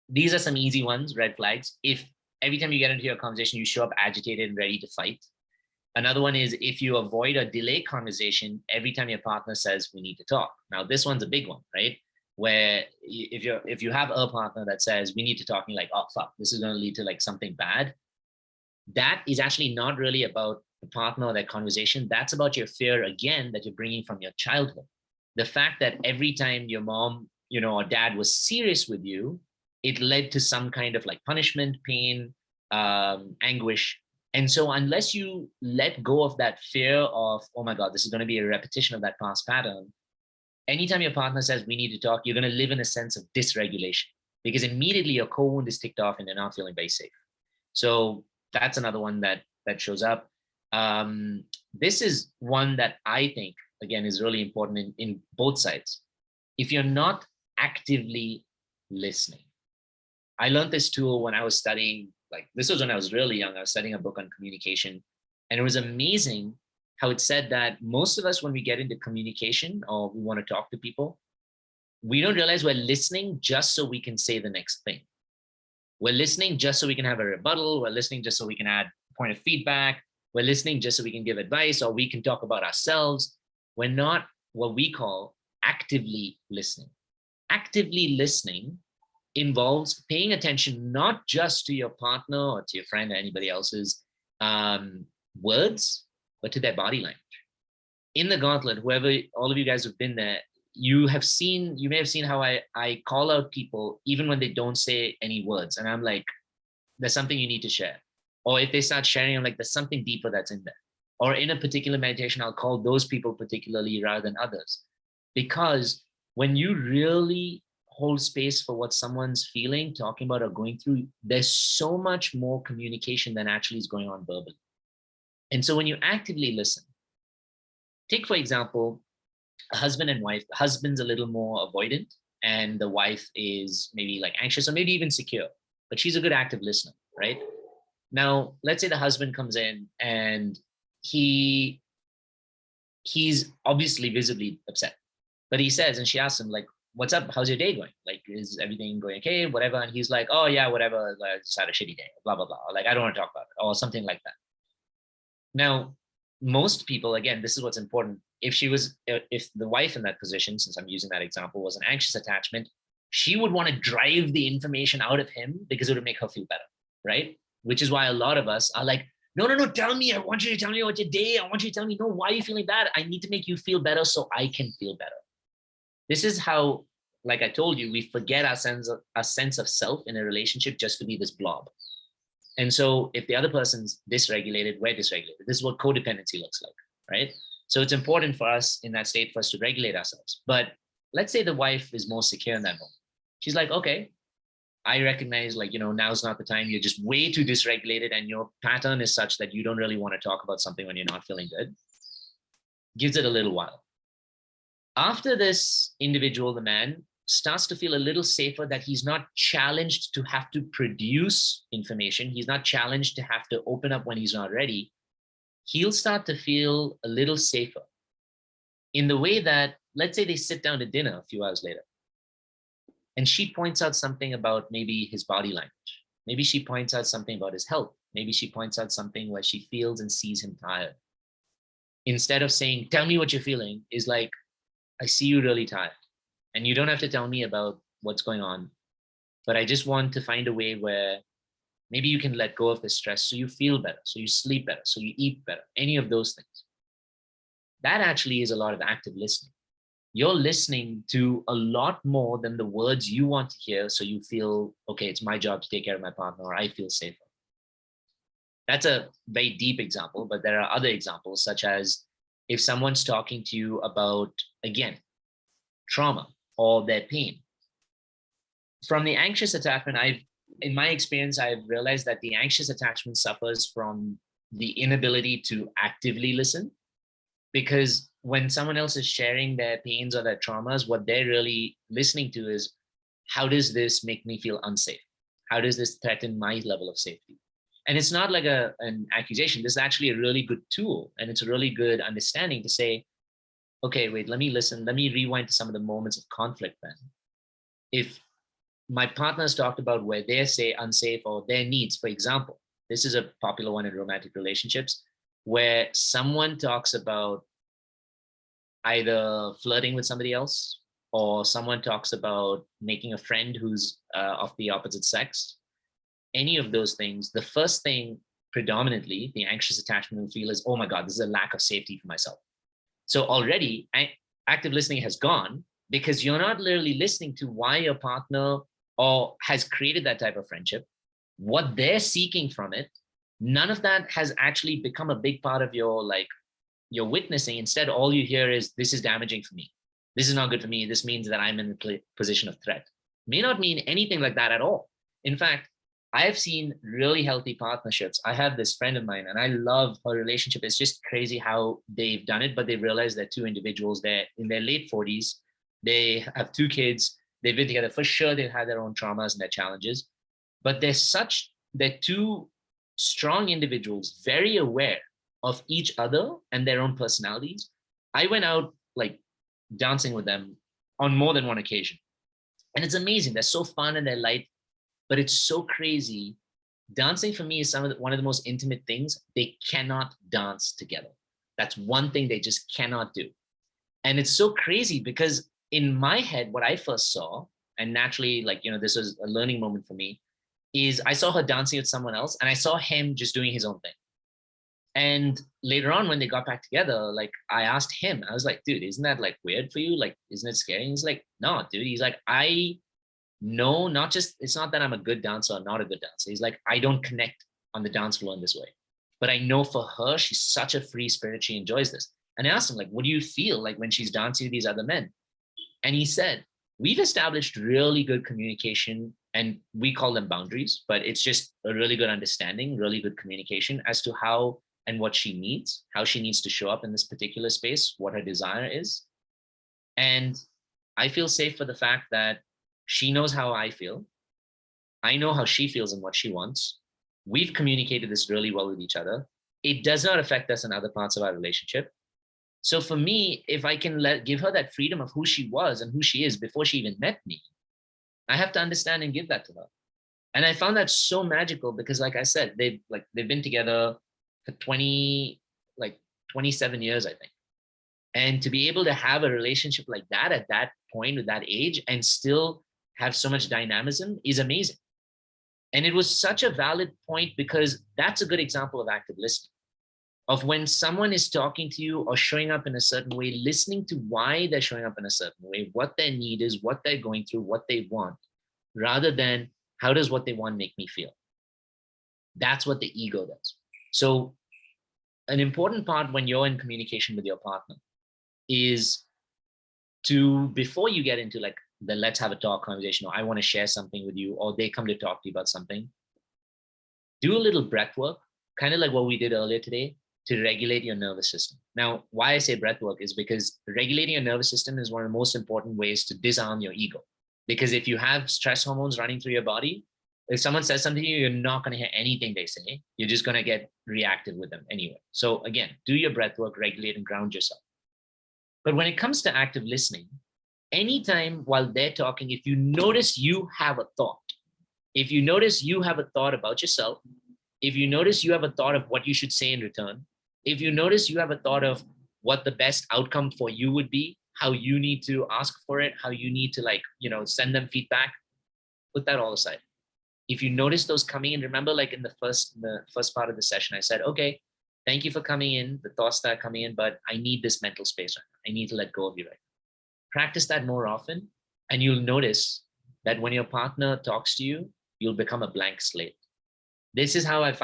These are some easy ones, red flags. If every time you get into your conversation, you show up agitated and ready to fight. Another one is if you avoid or delay conversation every time your partner says we need to talk. Now, this one's a big one, right? Where if you have a partner that says we need to talk, and you're like, oh fuck, this is going to lead to like something bad. That is actually not really about the partner or that conversation. That's about your fear again that you're bringing from your childhood. The fact that every time your mom, or dad was serious with you, it led to some kind of like punishment, pain, anguish. And so unless you let go of that fear of, oh my God, this is going to be a repetition of that past pattern, anytime your partner says we need to talk, you're going to live in a sense of dysregulation because immediately your core wound is ticked off and you're not feeling very safe. So that's another one that shows up. This is one that I think, again, is really important in both sides. If you're not actively listening, I learned this tool when I was studying, like this was when I was really young. I was studying a book on communication, and it was amazing how it said that most of us, when we get into communication or we want to talk to people, we don't realize we're listening just so we can say the next thing. We're listening just so we can have a rebuttal. We're listening just so we can add a point of feedback. We're listening just so we can give advice or we can talk about ourselves. We're not what we call actively listening. Actively listening involves paying attention not just to your partner or to your friend or anybody else's words, but to their body language. In the Gauntlet, all of you guys have been there, you may have seen how I call out people even when they don't say any words. And I'm like, there's something you need to share. Or if they start sharing, I'm like, there's something deeper that's in there. Or in a particular meditation, I'll call those people particularly rather than others. Because when you really hold space for what someone's feeling, talking about, or going through, there's so much more communication than actually is going on verbally. And so when you actively listen, take, for example, a husband and wife. The husband's a little more avoidant and the wife is maybe like anxious or maybe even secure, but she's a good active listener, right? Now, let's say the husband comes in and he's obviously visibly upset, but he says, and she asks him like, what's up? How's your day going? Like, is everything going okay? Whatever. And he's like, oh yeah, whatever. I just had a shitty day, blah, blah, blah. Or like, I don't want to talk about it or something like that. Now, most people, again, this is what's important. If the wife in that position, since I'm using that example, was an anxious attachment, she would want to drive the information out of him because it would make her feel better, right? Which is why a lot of us are like, no, tell me. I want you to tell me about your day. I want you to tell me, no, why are you feeling bad? I need to make you feel better so I can feel better. This is how, like I told you, we forget our sense of self in a relationship just to be this blob. And so if the other person's dysregulated, we're dysregulated. This is what codependency looks like, right? So it's important for us in that state for us to regulate ourselves. But let's say the wife is more secure in that moment. She's like, okay, I recognize like, now's not the time. You're just way too dysregulated and your pattern is such that you don't really want to talk about something when you're not feeling good. Gives it a little while. After this individual, the man, starts to feel a little safer that he's not challenged to have to produce information. He's not challenged to have to open up when he's not ready. He'll start to feel a little safer in the way that, let's say they sit down to dinner a few hours later and she points out something about maybe his body language. Maybe she points out something about his health. Maybe she points out something where she feels and sees him tired. Instead of saying, tell me what you're feeling, is like, I see you really tired. And you don't have to tell me about what's going on, but I just want to find a way where maybe you can let go of the stress so you feel better, so you sleep better, so you eat better, any of those things. That actually is a lot of active listening. You're listening to a lot more than the words you want to hear, so you feel, okay, it's my job to take care of my partner, or I feel safer. That's a very deep example, but there are other examples, such as if someone's talking to you about, again, trauma or their pain. From the anxious attachment, in my experience, I've realized that the anxious attachment suffers from the inability to actively listen, because when someone else is sharing their pains or their traumas, what they're really listening to is, how does this make me feel unsafe? How does this threaten my level of safety? And it's not like an accusation. This is actually a really good tool. And it's a really good understanding to say, okay, wait, let me listen. Let me rewind to some of the moments of conflict then. If my partners talked about where they say unsafe or their needs. For example, this is a popular one in romantic relationships where someone talks about either flirting with somebody else or someone talks about making a friend who's of the opposite sex. Any of those things, the first thing predominantly the anxious attachment will feel is, oh my God, this is a lack of safety for myself. So already active listening has gone because you're not literally listening to why your partner or has created that type of friendship, what they're seeking from it. None of that has actually become a big part of your your witnessing. Instead, all you hear is, this is damaging for me. This is not good for me. This means that I'm in a position of threat. May not mean anything like that at all. In fact, I have seen really healthy partnerships. I have this friend of mine and I love her relationship. It's just crazy how they've done it, but they realize they're two individuals. They're in their late 40s. They have two kids. They've been together. For sure, they've had their own traumas and their challenges, but they're two strong individuals, very aware of each other and their own personalities. I went out like dancing with them on more than one occasion. And it's amazing. They're so fun and they're light, but it's so crazy. Dancing for me is one of the most intimate things. They cannot dance together. That's one thing they just cannot do. And it's so crazy because in my head, what I first saw, and naturally, this was a learning moment for me, is I saw her dancing with someone else and I saw him just doing his own thing. And later on, when they got back together, I asked him, I was like, dude, isn't that weird for you? Isn't it scary? And he's like, no, dude. He's like, I know, it's not that I'm a good dancer or not a good dancer. He's like, I don't connect on the dance floor in this way. But I know for her, she's such a free spirit. She enjoys this. And I asked him, what do you feel like when she's dancing with these other men? And he said, we've established really good communication, and we call them boundaries, but it's just a really good understanding, really good communication as to how and what she needs, how she needs to show up in this particular space, what her desire is. And I feel safe for the fact that she knows how I feel. I know how she feels and what she wants. We've communicated this really well with each other. It does not affect us in other parts of our relationship. So for me, if I can give her that freedom of who she was and who she is before she even met me, I have to understand and give that to her. And I found that so magical because, like I said, they've been together for 27 years, I think. And to be able to have a relationship like that at that point with that age and still have so much dynamism is amazing. And it was such a valid point because that's a good example of active listening, of when someone is talking to you or showing up in a certain way, listening to why they're showing up in a certain way, what their need is, what they're going through, what they want, rather than how does what they want make me feel? That's what the ego does. So an important part when you're in communication with your partner is to, before you get into the let's have a talk conversation, or I want to share something with you, or they come to talk to you about something, do a little breath work, kind of like what we did earlier today, to regulate your nervous system. Now, why I say breath work is because regulating your nervous system is one of the most important ways to disarm your ego. Because if you have stress hormones running through your body, if someone says something to you, you're not going to hear anything they say. You're just going to get reactive with them anyway. So again, do your breath work, regulate and ground yourself. But when it comes to active listening, anytime while they're talking, if you notice you have a thought, if you notice you have a thought about yourself, if you notice you have a thought of what you should say in return, if you notice you have a thought of what the best outcome for you would be, how you need to ask for it, how you need to send them feedback, put that all aside. If you notice those coming in, remember in the first part of the session, I said, okay, thank you for coming in, the thoughts that are coming in, but I need this mental space right now. I need to let go of you right now. Practice that more often, and you'll notice that when your partner talks to you, you'll become a blank slate. This is how I've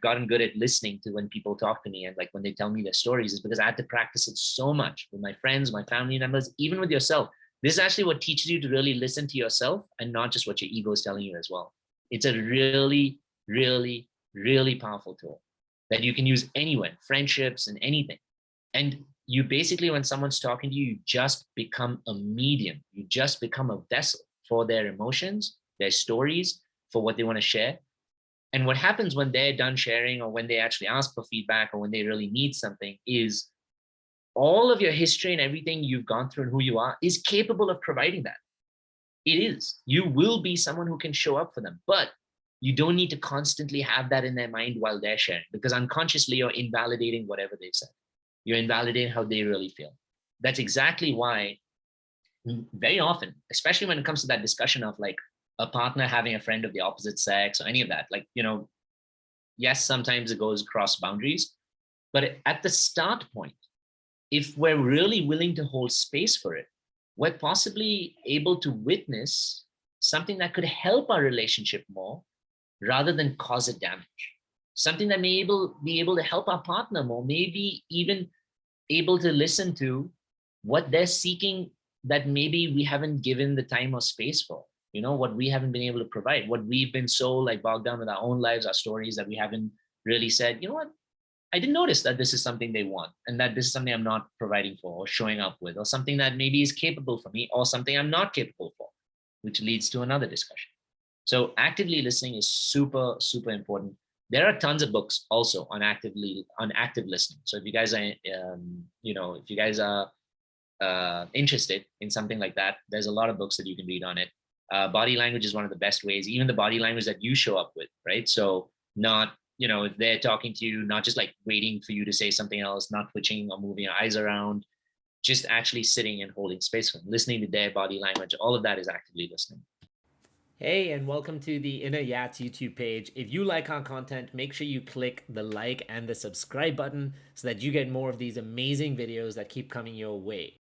gotten good at listening to when people talk to me and when they tell me their stories, is because I had to practice it so much with my friends, my family members, even with yourself. This is actually what teaches you to really listen to yourself and not just what your ego is telling you as well. It's a really, really, really powerful tool that you can use anywhere, friendships and anything. And you basically, when someone's talking to you, you just become a medium. You just become a vessel for their emotions, their stories, for what they want to share. And what happens when they're done sharing, or when they actually ask for feedback, or when they really need something, is all of your history and everything you've gone through and who you are is capable of providing that. It is. You will be someone who can show up for them, but you don't need to constantly have that in their mind while they're sharing, because unconsciously you're invalidating whatever they said. You're invalidating how they really feel. That's exactly why very often, especially when it comes to that discussion of like a partner having a friend of the opposite sex or any of that, like, yes, sometimes it goes across boundaries, but at the start point, if we're really willing to hold space for it, we're possibly able to witness something that could help our relationship more rather than cause it damage. Something that be able to help our partner more, maybe even able to listen to what they're seeking that maybe we haven't given the time or space for. What we haven't been able to provide, what we've been so like bogged down with our own lives, our stories, that we haven't really said, what, I didn't notice that this is something they want, and that this is something I'm not providing for or showing up with, or something that maybe is capable for me, or something I'm not capable for, which leads to another discussion. So actively listening is super, super important. There are tons of books also on active listening. So if you guys are, interested in something like that, there's a lot of books that you can read on it. Body language is one of the best ways, even the body language that you show up with, right? So not, if they're talking to you, not just like waiting for you to say something else, not twitching or moving your eyes around, just actually sitting and holding space for them, listening to their body language. All of that is actively listening. Hey, and welcome to the Inner Yats YouTube page. If you like our content, make sure you click the like and the subscribe button so that you get more of these amazing videos that keep coming your way.